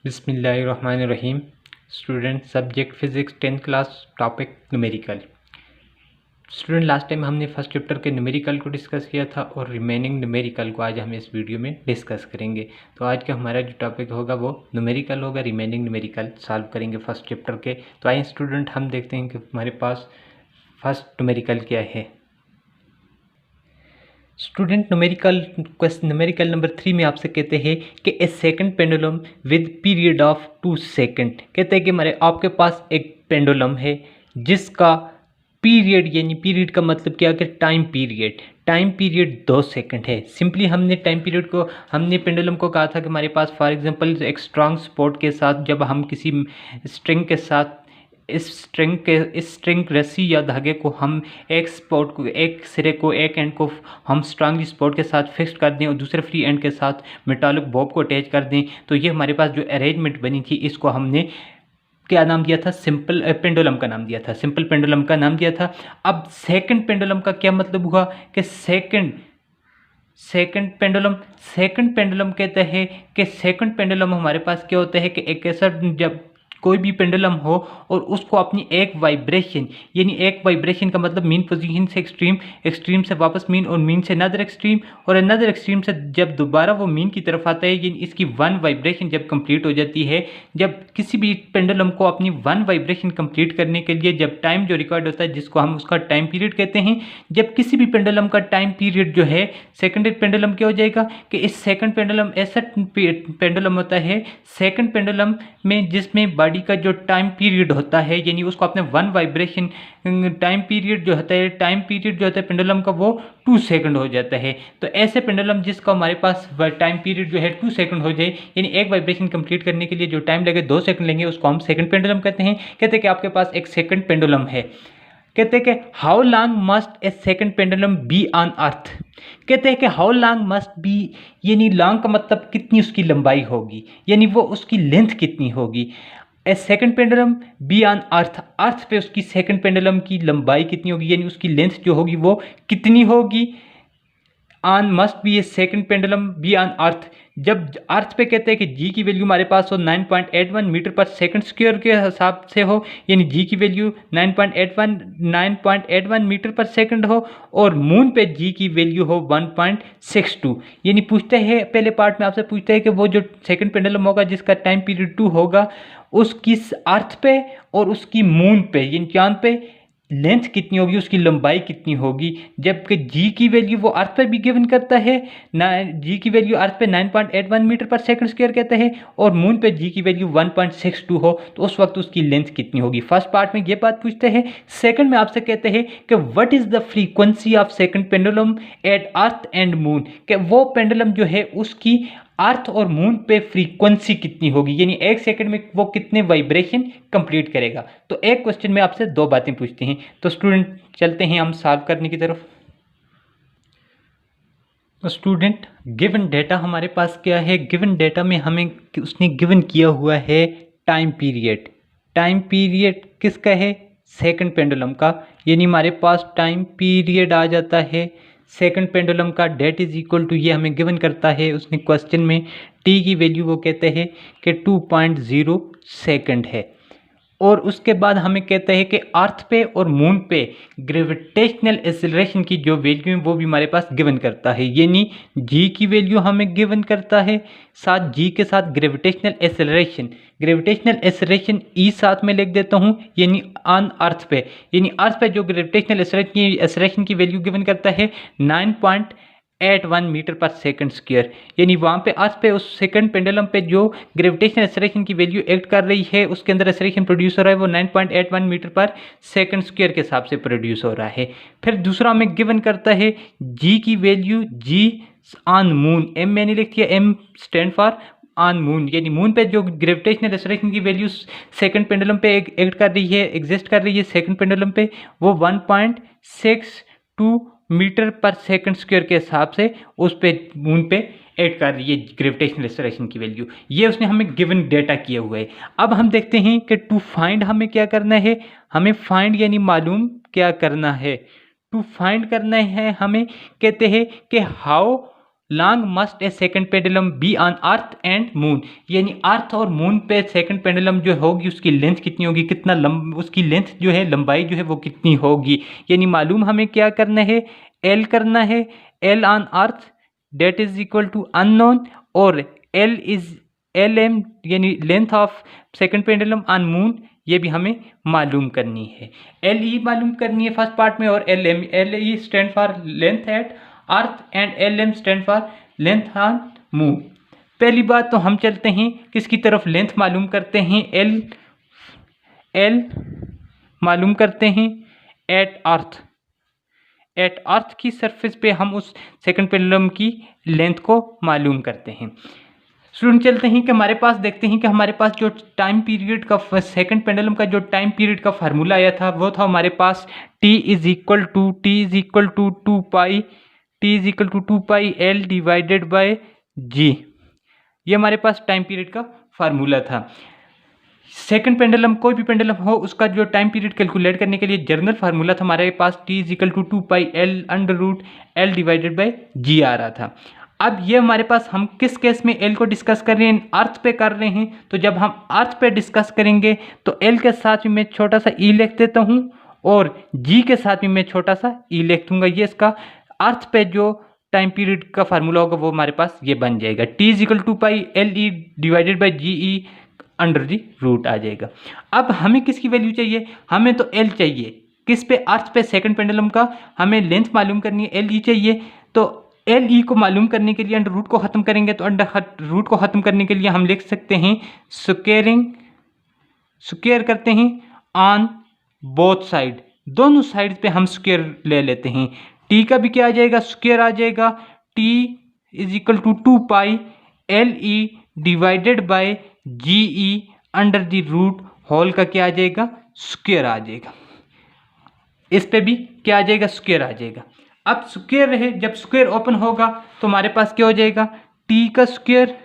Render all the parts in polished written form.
बिस्मिल्लाहिर्रहमानिर्रहीम। Student, subject physics 10th class, topic numerical. Student, last time हमने first chapter के numerical को discuss किया था और रिमेनिंग न्यूमेरिकल को आज हम इस वीडियो में डिस्कस करेंगे। तो आज का हमारा जो टॉपिक होगा वो न्यूमेरिकल होगा, रिमेनिंग न्यूमेरिकल सॉल्व करेंगे फर्स्ट चैप्टर के। तो आइए स्टूडेंट, हम देखते हैं कि हमारे पास फर्स्ट न्यूमेरिकल क्या है। स्टूडेंट, न्यूमेरिकल नंबर 3 में आपसे कहते हैं कि a second pendulum with period of 2 second. कहते हैं कि हमारे आपके पास एक पेंडुलम है जिसका पीरियड, यानी पीरियड का मतलब क्या है कि टाइम पीरियड 2 सेकंड है। सिंपली हमने टाइम पीरियड को, हमने पेंडुलम को कहा था कि हमारे पास फॉर एग्जांपल एक स्ट्रांग सपोर्ट के साथ जब हम किसी स्ट्रिंग के साथ इस स्ट्रिंग रस्सी या धागे को हम एक स्पॉट को, एक सिरे को, एक एंड को हम स्ट्रांगली स्पॉट के साथ फिक्स कर दें और दूसरे फ्री एंड के साथ मेटालिक बॉब को अटैच कर दें, तो ये हमारे पास जो अरेंजमेंट बनी थी इसको हमने क्या नाम दिया था? सिंपल पेंडुलम का नाम दिया था, सिंपल पेंडुलम का नाम दिया था। अब सेकंड पेंडुलम का क्या मतलब हुआ कि सेकंड पेंडुलम कहते हैं कि सेकंड पेंडुलम हमारे पास क्या होता है कि एक ऐसा, जब कोई भी पेंडुलम हो और उसको अपनी एक वाइब्रेशन, यानी एक वाइब्रेशन का मतलब मीन पोजीशन से एक्सट्रीम से वापस मीन और मीन से अनदर एक्सट्रीम और अनदर एक्सट्रीम से जब दोबारा वो मीन की तरफ आता है, यानी इसकी वन वाइब्रेशन जब कंप्लीट हो जाती है, जब किसी भी पेंडुलम को अपनी वन वाइब्रेशन कंप्लीट करने के लिए जब टाइम जो रिकॉर्ड होता है जिसको हम उसका टाइम पीरियड कहते हैं, जब किसी भी पेंडुलम का टाइम पीरियड जो है सेकेंड पेंडुलम क्या हो जाएगा कि इस सेकंड पेंडुलम ऐसा पेंडुलम होता है सेकंड पेंडुलम में जिसमें बॉडी का जो टाइम पीरियड होता है, यानी उसको अपने वन वाइब्रेशन टाइम पीरियड जो होता है पेंडुलम का वो 2 सेकंड हो जाता है। तो ऐसे पेंडुलम जिसका हमारे पास टाइम पीरियड जो है 2 सेकंड हो जाए, यानी एक वाइब्रेशन कंप्लीट करने के लिए जो टाइम लगे 2 सेकंड लेंगे, उसको हम सेकंड पेंडुलम कहते हैं। कहते हैं कि आपके पास एक सेकंड पेंडुलम है। कहते हैं कि how long must A second pendulum be on अर्थ। कहते हैं कि हाउ लॉन्ग मस्ट बी, यानी लॉन्ग का मतलब कितनी उसकी लंबाई होगी, यानी वो उसकी लेंथ कितनी होगी। A second pendulum be on earth पे उसकी सेकंड पेंडुलम की लंबाई कितनी होगी, यानी उसकी लेंथ जो होगी वो कितनी होगी। On must be A second pendulum be on अर्थ, जब अर्थ पे कहते हैं कि जी की वैल्यू हमारे पास हो 9.81 मीटर पर सेकंड स्क्वायर के हिसाब से हो, यानी जी की वैल्यू 9.81 मीटर पर सेकंड हो, और मून पे जी की वैल्यू हो 1.62। यानी पूछते हैं पहले पार्ट में आपसे पूछते हैं कि वो जो सेकंड पेंडुलम होगा जिसका टाइम पीरियड 2 होगा, उसकी अर्थ पे और उसकी मून पे यानी चांद पे लेंथ कितनी होगी, उसकी लंबाई कितनी होगी। जबकि जी की वैल्यू वो अर्थ पे भी गिवन करता है ना, जी की वैल्यू अर्थ पे 9.81 मीटर पर सेकंड स्क्वायर कहते हैं, और मून पे जी की वैल्यू 1.62 हो, तो उस वक्त उसकी लेंथ कितनी होगी। फर्स्ट पार्ट में ये बात पूछते हैं। सेकंड में आपसे कहते हैं कि what is the frequency of second pendulum at earth and moon, कि वो पेंडुलम जो है उसकी अर्थ और मून पे फ्रीक्वेंसी कितनी होगी, यानी एक सेकंड में वो कितने वाइब्रेशन कंप्लीट करेगा। तो एक क्वेश्चन में आपसे 2 बातें पूछते हैं। तो स्टूडेंट, चलते हैं हम सॉल्व करने की तरफ। तो स्टूडेंट, गिवन डेटा हमारे पास क्या है? गिवन डेटा में हमें उसने गिवन किया हुआ है टाइम पीरियड किसका है? सेकंड पेंडुलम का, यानी हमारे पास टाइम पीरियड आ जाता है सेकंड पेंडुलम का, डेट इज इक्वल टू, ये हमें गिवन करता है उसने क्वेश्चन में, टी की वैल्यू वो कहते हैं कि 2.0 सेकंड है। और उसके बाद हमें कहता है कि अर्थ पे और मून पे ग्रेविटेशनल एक्सेलरेशन की जो वैल्यू है वो भी हमारे पास गिवन करता है, यानी जी की वैल्यू हमें गिवन करता है, साथ जी के साथ ग्रेविटेशनल एक्सेलरेशन ई साथ में लिख देता हूँ, यानी ऑन अर्थ पे, यानी अर्थ पे जो ग्रेविटेशनल एक्सेलरेशन की वैल्यू गिवन करता है 9.81 मीटर पर सेकंड स्क्वायर, यानी वहाँ पे अर्थ पे उस सेकंड पेंडुलम पे जो ग्रेविटेशनल एक्सेलरेशन की वैल्यू एक्ट कर रही है उसके अंदर एक्सेलरेशन प्रोड्यूस हो रहा है वो 9.81 मीटर पर सेकंड स्क्वायर के हिसाब से प्रोड्यूस हो रहा है। फिर दूसरा हमें गिवन करता है जी की value, ji on moon, M मैंने लिख दिया, M stand for on moon, यानी मून पे जो ग्रेविटेशनल एक्सेलरेशन की वैल्यू सेकंड पेंडुलम पे एक्ट कर रही है, एग्जिस्ट कर रही है सेकंड पेंडुलम पे, वो 1.62 मीटर पर सेकंड स्क्वायर के हिसाब से उस पे मून पे ऐड कर रही है ग्रेविटेशनल एक्सेलरेशन की वैल्यू। ये उसने हमें गिवन डेटा किया हुआ है। अब हम देखते हैं कि टू फाइंड हमें क्या करना है, हमें फाइंड यानी मालूम क्या करना है, टू फाइंड करना है हमें। कहते हैं कि how long must A second pendulum be on earth and moon, यानी अर्थ और मून पे सेकंड पेंडुलम जो होगी उसकी लेंथ कितनी होगी, कितना उसकी लेंथ जो है, लंबाई जो है वो कितनी होगी। यानी मालूम हमें क्या करना है, एल करना है, l on earth that is equal to unknown, और एल एम यानी length of second pendulum on moon ये भी हमें मालूम करनी है। एल ई मालूम करनी है फर्स्ट पार्ट में, और l m, l e stand for length at earth and l m stand for length on moon. पहली बात तो हम चलते हैं किसकी तरफ, लेंथ मालूम करते हैं, एल मालूम करते हैं एट अर्थ। एट अर्थ की सरफेस पे हम उस सेकंड पेंडुलम की लेंथ को मालूम करते हैं। स्टूडेंट चलते हैं कि हमारे पास देखते हैं कि हमारे पास जो टाइम पीरियड का सेकंड पेंडुलम का जो टाइम पीरियड का फार्मूला आया था वो था हमारे पास t is equal to 2 pi L divided by g. ये हमारे पास टाइम पीरियड का फार्मूला था। सेकंड पेंडुलम, कोई भी पेंडुलम हो उसका जो टाइम पीरियड कैलकुलेट करने के लिए जनरल फार्मूला था हमारे पास t is equal to 2 pi L under root L divided by g आ रहा था। अब ये हमारे पास, हम किस केस में एल को डिस्कस कर रहे हैं, अर्थ पे कर रहे हैं, तो जब हम अर्थ पे डिस्कस करेंगे तो एल के साथ भी मैं छोटा सा ई लिख देता हूँ और जी के साथ भी मैं छोटा सा ई लिख दूंगा। ये इसका अर्थ पे जो टाइम पीरियड का फार्मूला होगा वो हमारे पास ये बन जाएगा, T is equal to pi L E divided by g E under the root आ जाएगा। अब हमें किसकी वैल्यू चाहिए, हमें तो एल चाहिए, किस पे, अर्थ पे सेकंड पेंडुलम का हमें लेंथ मालूम करनी है, एल ई चाहिए। तो एल ई को मालूम करने के लिए अंडर रूट को ख़त्म करेंगे, तो अंडर रूट को ख़त्म करने के लिए हम लिख सकते हैं स्क्वायर करते हैं ऑन बोथ साइड, दोनों साइड पे हम स्क्वायर ले लेते हैं। टी का भी क्या आ जाएगा, स्क्वायर आ जाएगा, T is equal to 2 pi L E divided by g E under the root whole का क्या आ जाएगा, स्क्वायर आ जाएगा। इस पे भी क्या आ जाएगा, स्क्वायर आ जाएगा। अब स्क्वायर रहे, जब स्क्वायर ओपन होगा तो हमारे पास क्या हो जाएगा, टी का square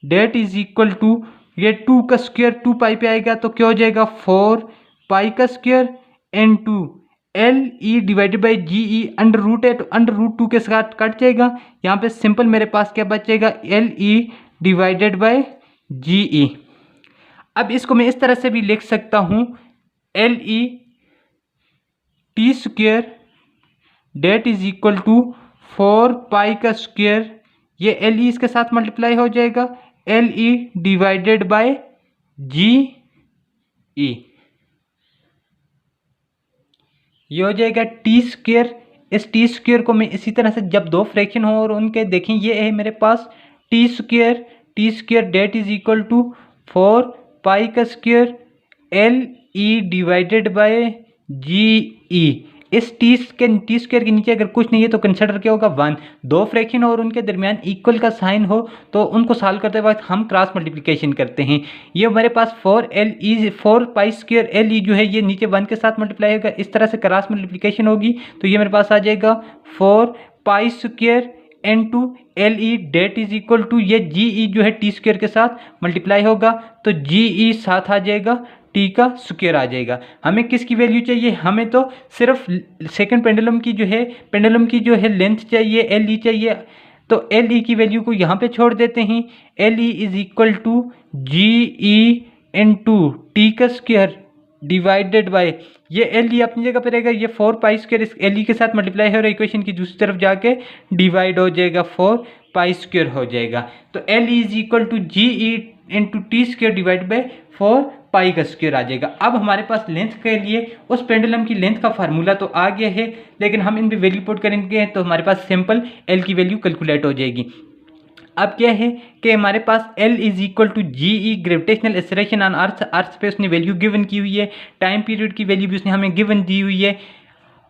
that is equal to, ये 2 का स्क्वायर 2 पाई पे आएगा तो क्या हो जाएगा 4 पाई का square into l E divided by g E under root है, तो अंडर रूट 2 के साथ कट जाएगा। यहाँ पे सिंपल मेरे पास क्या बचेगा, L E divided by g ई। अब इसको मैं इस तरह से भी लिख सकता हूँ, l e t square that is equal to 4 pi का स्क्वायर, ये एल ई इसके साथ मल्टीप्लाई हो जाएगा, L E divided by g ई, ये हो जाएगा टी स्क्वायर। इस टी स्क्वायर को मैं इसी तरह से, जब दो फ्रैक्शन हो और उनके देखें, ये है मेरे पास T square that is equal to 4 pi का square L E divided by g E. इस टी स्क्वायर के नीचे अगर कुछ नहीं है तो कंसिडर क्या होगा 1। दो फ्रैक्शन और उनके दरमियान इक्वल का साइन हो तो उनको सॉल्व करते वक्त हम क्रॉस मल्टीप्लिकेशन करते हैं। ये हमारे पास 4 पाई स्क्वायर एल ई जो है ये नीचे 1 के साथ मल्टीप्लाई होगा, इस तरह से क्रॉस मल्टीप्लिकेशन होगी तो ये मेरे पास आ जाएगा 4 pi square into l e that is equal to, ये जी ई जो है टी स्क्वायर के साथ मल्टीप्लाई होगा तो जी ई साथ आ जाएगा, टी का स्क्वायर आ जाएगा। हमें किसकी वैल्यू चाहिए, हमें तो सिर्फ सेकंड पेंडुलम की जो है लेंथ चाहिए, एल ई चाहिए। तो एल ई की वैल्यू को यहाँ पे छोड़ देते हैं, l e is equal to g e into t का स्क्वायर डिवाइडेड बाय, ये एल ई अपनी जगह पे रहेगा, ये 4 पाई स्क्वायर इस एल ई के साथ मल्टीप्लाई हो रहा है, इक्वेशन की दूसरी तरफ जाके डिवाइड हो जाएगा, 4 पाई स्क्वायर हो जाएगा। तो l e is equal to g e into t square divide by 4 pi का स्क्वायर आ जाएगा। अब हमारे पास लेंथ के लिए उस पेंडुलम की लेंथ का फार्मूला तो आ गया है, लेकिन हम इन पे वैल्यू पुट करेंगे तो हमारे पास सिंपल एल की वैल्यू कैलकुलेट हो जाएगी। अब क्या है कि हमारे पास L is equal to g e gravitational acceleration on earth पे उसने वैल्यू गिवन की हुई है, टाइम पीरियड की वैल्यू भी उसने हमें गिवन दी हुई है,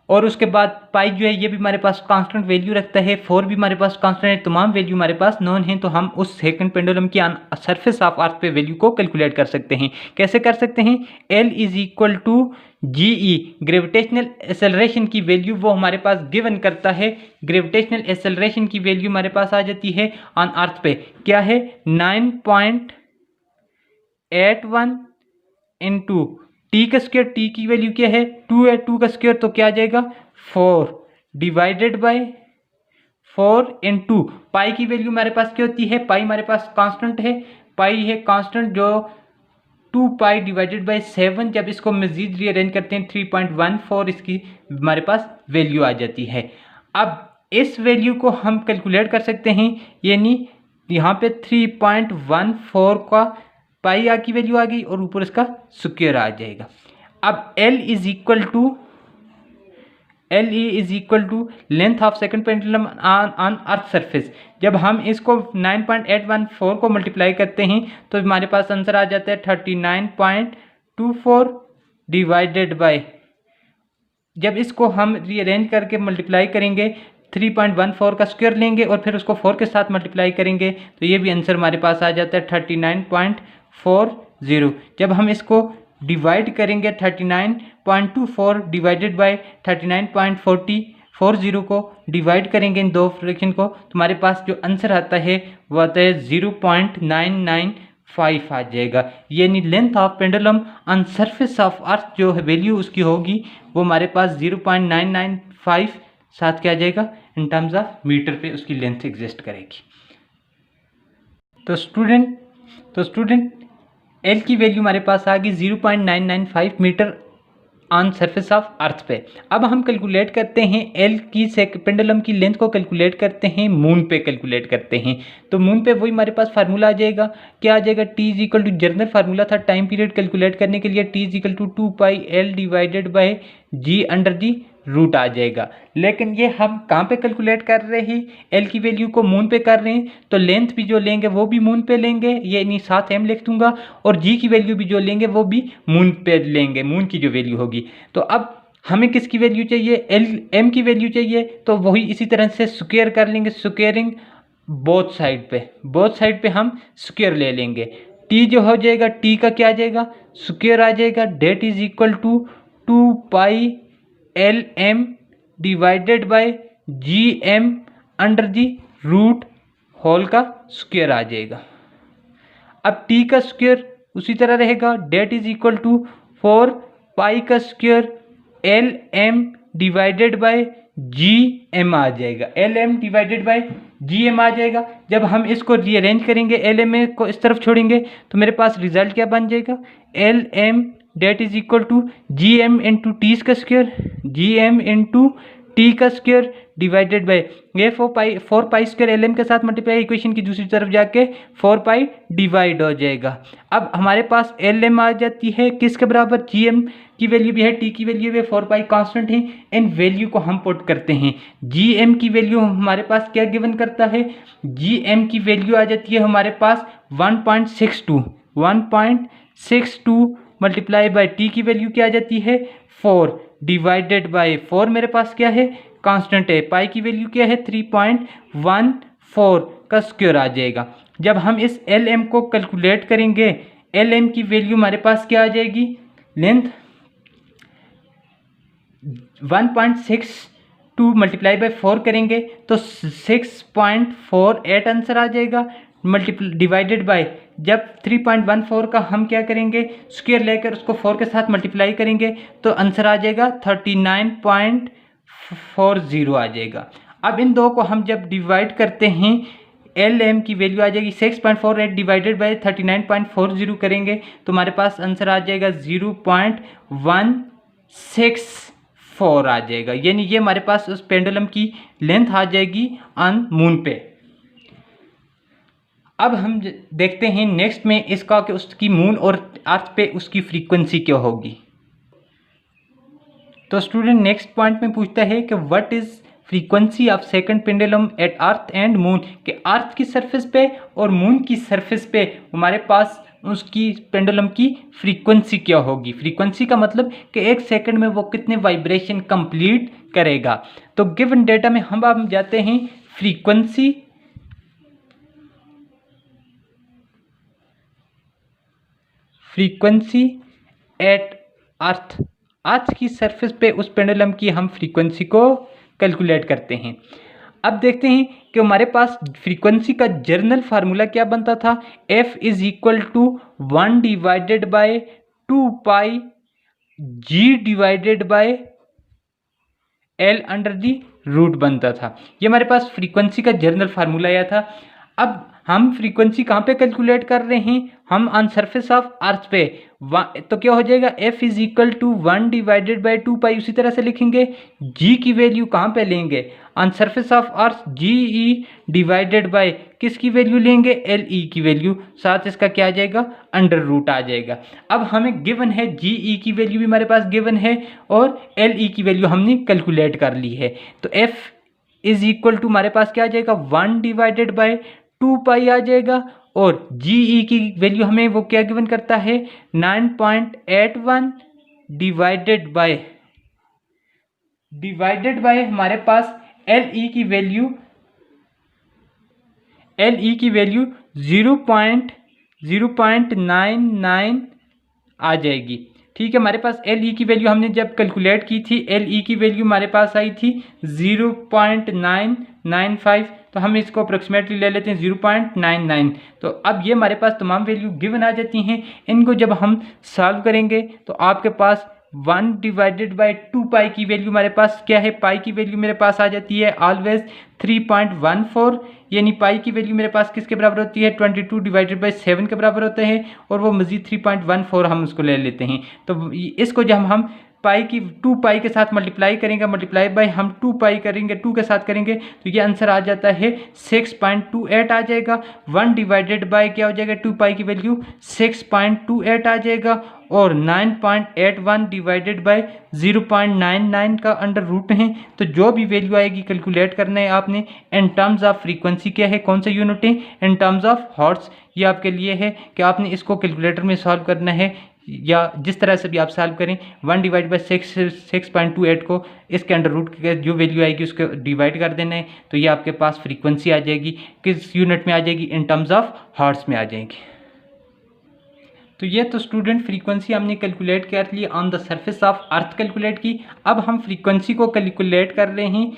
और उसके बाद पाई जो है ये भी हमारे पास कांस्टेंट वैल्यू रखता है, 4 भी हमारे पास कांस्टेंट है, तमाम वैल्यू हमारे पास नॉन है। तो हम उस सेकंड पेंडुलम की सरफेस ऑफ अर्थ पे वैल्यू को कैलकुलेट कर सकते हैं। कैसे कर सकते हैं, L is equal to g e gravitational acceleration की वैल्यू वो हमारे पास गिवन करता है। ग्रेविटेशनल एक्सेलरेशन की वैल्यू हमारे पास आ जाती है ऑन अर्थ पे, क्या है 9.81 इंटू टी का स्क्वायर, टी की वैल्यू क्या है 2 है, 2 का स्क्वायर तो क्या आ जाएगा 4 डिवाइडेड बाय 4 पाई की वैल्यू हमारे पास क्या होती है, पाई हमारे पास कांस्टेंट है, पाई है कांस्टेंट जो 2 पाई डिवाइडेड बाई 7, जब इसको मजीद रीअरेंज करते हैं 3.14 इसकी हमारे पास वैल्यू आ जाती है। अब इस वैल्यू को हम कैलकुलेट कर सकते हैं, यानी यहाँ पे 3.14 का पाई आ की वैल्यू आ गई और ऊपर इसका स्क्वायर आ जाएगा। अब L is equal to length of second pendulum on earth surface. जब हम इसको 9.814 को मल्टीप्लाई करते हैं तो हमारे पास आंसर आ जाता है 39.24 डिवाइडेड बाय, जब इसको हम रीअरेंज करके मल्टीप्लाई करेंगे 3.14 का स्क्वायर लेंगे और फिर उसको 4 के साथ मल्टीप्लाई करेंगे तो ये भी आंसर हमारे पास आ जाता है 39.40। जब हम इसको डिवाइड करेंगे 39.24 डिवाइडेड बाय 39.40 को डिवाइड करेंगे इन दो फ्रैक्शन को तो हमारे पास जो आंसर आता है वो आता है 0.995 आ जाएगा। यानी length of pendulum on surface of अर्थ जो वैल्यू उसकी होगी वो हमारे पास 0.995 साथ क्या आ जाएगा इन टर्म्स ऑफ मीटर पे उसकी लेंथ एग्जिस्ट करेगी। तो स्टूडेंट एल की वैल्यू हमारे पास आ गई 0.995 metre on surface of earth पे। अब हम कैलकुलेट करते हैं एल की पेंडुलम की लेंथ को कैलकुलेट करते हैं मून पे कैलकुलेट करते हैं। तो मून पे वही हमारे पास फार्मूला आ जाएगा, क्या आ जाएगा, T is equal to general formula था टाइम पीरियड कैलकुलेट करने के लिए, T is equal to 2 pi L divided by g under the root आ जाएगा। लेकिन ये हम कहाँ पे कैलकुलेट कर रहे हैं, एल की वैल्यू को मून पे कर रहे हैं तो लेंथ भी जो लेंगे वो भी मून पे लेंगे, ये नहीं साथ एम लिख दूंगा, और जी की वैल्यू भी जो लेंगे वो भी मून पे लेंगे, मून की जो वैल्यू होगी। तो अब हमें किसकी वैल्यू चाहिए, एल एम की वैल्यू चाहिए, तो वही इसी तरह से स्क्वायर कर लेंगे, स्क्वायरिंग बोथ साइड पे हम स्क्वायर ले लेंगे। टी जो हो जाएगा, टी का क्या आ जाएगा, स्क्वायर आ जाएगा, that is equal to 2 pi L M divided by g M under the root whole का स्क्वायर आ जाएगा। अब टी का स्क्वायर उसी तरह रहेगा, that is equal to 4 pi का square L M divided by g M आ जाएगा, L M divided by g M आ जाएगा। जब हम इसको रीअरेंज करेंगे एल एम को इस तरफ छोड़ेंगे तो मेरे पास रिजल्ट क्या बन जाएगा, L M that is equal to g M into T का square, g M into T का स्क्वायर डिवाइडेड बाय ये 4 पाई स्क्वायर एल एम के साथ मल्टीप्लाई, इक्वेशन की दूसरी तरफ जाके 4 पाई डिवाइड हो जाएगा। अब हमारे पास एल एम आ जाती है किसके बराबर, जी एम की वैल्यू भी है, टी की वैल्यू भी है, 4 पाई कांस्टेंट है, इन वैल्यू को हम पुट करते हैं। जी एम की वैल्यू हमारे पास क्या गिवन करता है, जी एम की वैल्यू आ जाती है हमारे पास 1.62 मल्टीप्लाई बाय टी की वैल्यू क्या आ जाती है 4 डिवाइडेड बाय 4 मेरे पास क्या है कांस्टेंट है, पाई की वैल्यू क्या है 3.14 का स्क्वायर आ जाएगा। जब हम इस एल एम को कैलकुलेट करेंगे, एल एम की वैल्यू हमारे पास क्या आ जाएगी, लेंथ 1.62 मल्टीप्लाई बाय 4 करेंगे तो 6.48 आंसर आ जाएगा, डिवाइडेड बाय जब 3.14 का हम क्या करेंगे स्क्वायर लेकर उसको 4 के साथ मल्टीप्लाई करेंगे तो आंसर आ जाएगा 39.40 आ जाएगा। अब इन दो को हम जब डिवाइड करते हैं एल एम की वैल्यू आ जाएगी 6.48 डिवाइडेड बाय 39.40 करेंगे तो हमारे पास आंसर आ जाएगा 0.164 आ जाएगा। यानी ये हमारे पास उस पेंडुलम की लेंथ आ जाएगी ऑन मून पे। अब हम देखते हैं नेक्स्ट में इसका कि उसकी मून और अर्थ पे उसकी फ्रीक्वेंसी क्या होगी। तो स्टूडेंट नेक्स्ट पॉइंट में पूछता है कि what is frequency of second pendulum at earth and moon, कि अर्थ की सरफेस पे और मून की सरफेस पे हमारे पास उसकी पेंडुलम की फ्रीक्वेंसी क्या होगी। फ्रीक्वेंसी का मतलब कि एक सेकंड में वो कितने वाइब्रेशन कंप्लीट करेगा। तो गिवन डेटा में हम जाते हैं फ्रीक्वेंसी एट अर्थ की सरफेस पे उस पेंडुलम की हम फ्रीक्वेंसी को कैलकुलेट करते हैं। अब देखते हैं कि हमारे पास फ्रीक्वेंसी का जर्नल फार्मूला क्या बनता था, F is equal to 1 divided by 2 pi G divided by L under the root बनता था। ये हमारे पास फ्रीक्वेंसी का जनरल फार्मूला आया था। अब हम फ्रीक्वेंसी कहाँ पे कैलकुलेट कर रहे हैं, हम ऑन सरफेस ऑफ अर्थ पे। तो क्या हो जाएगा, f is equal to 1 divided by 2 pi. उसी तरह से लिखेंगे g की वैल्यू कहाँ पे लेंगे, on surface of earth g e divided by किसकी वैल्यू लेंगे, एल ई की वैल्यू, साथ इसका क्या आ जाएगा, अंडर रूट आ जाएगा। अब हमें गिवन है जी ई की वैल्यू भी हमारे पास गिवन है और एल ई की वैल्यू हमने कैलकुलेट कर ली है। तो f इज इक्वल टू हमारे पास क्या आ जाएगा, 1 डिवाइडेड बाई 2 पाई आ जाएगा और जी ई की वैल्यू हमें वो क्या गिवन करता है, 9.81 डिवाइडेड बाय हमारे पास एल ई की वैल्यू 0.99 आ जाएगी। ठीक है, हमारे पास एल ई की वैल्यू हमने जब कैलकुलेट की थी, एल ई की वैल्यू हमारे पास आई थी 0.995, तो हम इसको अप्रोक्सीमेटली ले लेते हैं 0.99। तो अब ये हमारे पास तमाम वैल्यू गिवन आ जाती हैं। इनको जब हम सॉल्व करेंगे तो आपके पास 1 डिवाइडेड बाई 2 पाई की वैल्यू हमारे पास क्या है, पाई की वैल्यू मेरे पास आ जाती है ऑलवेज 3.14, यानी पाई की वैल्यू मेरे पास किसके बराबर होती है, 22 डिवाइडेड बाई 7 के बराबर होते हैं और वो मज़ीद 3.14 हम उसको ले लेते हैं। तो इसको जब हम पाई की 2 पाई के साथ मल्टीप्लाई करेंगे, मल्टीप्लाई बाय हम 2 पाई करेंगे, 2 के साथ करेंगे तो ये आंसर आ जाता है 6.28 आ जाएगा। 1 डिवाइडेड बाय क्या हो जाएगा, 2 पाई की वैल्यू 6.28 आ जाएगा और 9.81 डिवाइडेड बाय 0.99 का अंडर रूट है। तो जो भी वैल्यू आएगी कैलकुलेट करना है आपने इन टर्म्स ऑफ फ्रीक्वेंसी, क्या है, कौन सा यूनिट है, इन टर्म्स ऑफ हर्ट्ज। ये आपके लिए है कि आपने इसको कैलकुलेटर में सॉल्व करना है या जिस तरह से भी आप सॉल्व करें। 1 डिवाइड बाई 6.28 को इसके अंडर रूट के जो वैल्यू आएगी उसको डिवाइड कर देना है, तो ये आपके पास फ्रीक्वेंसी आ जाएगी। किस यूनिट में आ जाएगी, इन टर्म्स ऑफ हर्ट्ज में आ जाएगी। तो ये तो स्टूडेंट फ्रीक्वेंसी हमने कैलकुलेट कर ली, on the surface of earth calculate की। अब हम फ्रीक्वेंसी को कैलकुलेट कर रहे हैं,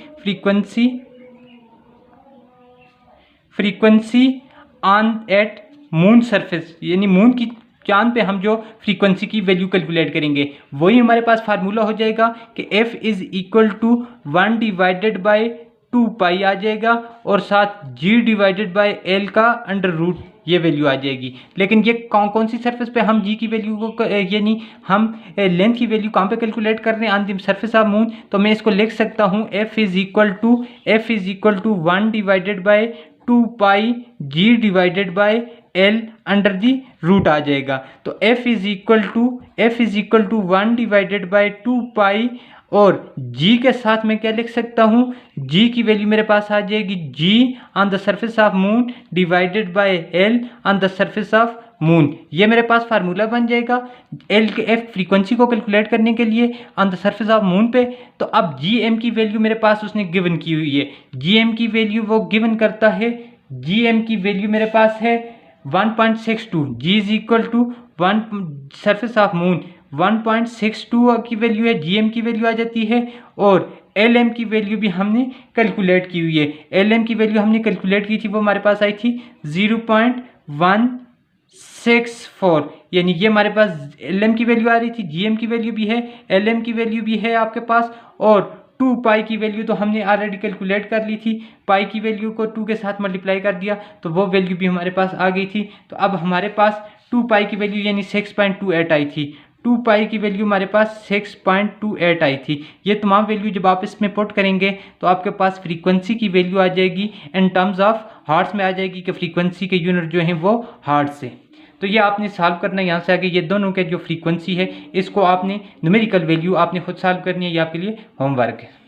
frequency on at moon surface, यानी मून की चांद पे हम जो फ्रीक्वेंसी की वैल्यू कैलकुलेट करेंगे वही हमारे पास फार्मूला हो जाएगा कि f is equal to 1 divided by 2 pi आ जाएगा और साथ g डिवाइडेड बाई l का अंडर रूट ये वैल्यू आ जाएगी। लेकिन ये कौन सी सरफेस पे हम g की वैल्यू को यानी हम लेंथ की वैल्यू कहाँ पे कैलकुलेट कर रहे हैं, on the surface of moon. तो मैं इसको लिख सकता हूँ f is equal to 1 divided by 2 pi g divided by l under the root आ जाएगा। तो f is equal to 1 divided by 2 pi और g के साथ मैं क्या लिख सकता हूँ, g की वैल्यू मेरे पास आ जाएगी g on the surface of moon divided by l on the surface of moon. ये मेरे पास फार्मूला बन जाएगा एल के एफ फ्रीक्वेंसी को कैलकुलेट करने के लिए on the surface of moon पे। तो अब जी एम की वैल्यू मेरे पास उसने गिवन की हुई है, जी एम की वैल्यू वो गिवन करता है, जी एम की वैल्यू मेरे पास है 1.62, g is equal to 1 surface of moon 1.62 की वैल्यू है, जी एम की वैल्यू आ जाती है और एल एम की वैल्यू भी हमने कैलकुलेट की हुई है। एल एम की वैल्यू हमने कैलकुलेट की थी, वो हमारे पास आई थी 0.164, यानी ये हमारे पास एल एम की वैल्यू आ रही थी, जी एम की वैल्यू भी है, एल एम की वैल्यू भी है आपके पास और 2 पाई की वैल्यू तो हमने ऑलरेडी कैलकुलेट कर ली थी। पाई की वैल्यू को 2 के साथ मल्टीप्लाई कर दिया तो वो वैल्यू भी हमारे पास आ गई थी। तो अब हमारे पास 2 पाई की वैल्यू यानी 6.28 आई थी, 2 पाई की वैल्यू हमारे पास 6.28 आई थी। ये तमाम वैल्यू जब आप इसमें पुट करेंगे तो आपके पास फ्रीक्वेंसी की वैल्यू आ जाएगी इन टर्म्स ऑफ हर्ट्ज में आ जाएगी कि फ्रीक्वेंसी के यूनिट जो हैं वो हर्ट्ज से। तो ये आपने सॉल्व करना है, यहाँ से आगे ये दोनों के जो फ्रीक्वेंसी है इसको आपने न्यूमेरिकल वैल्यू आपने खुद सॉल्व करनी है, ये आपके लिए होमवर्क है।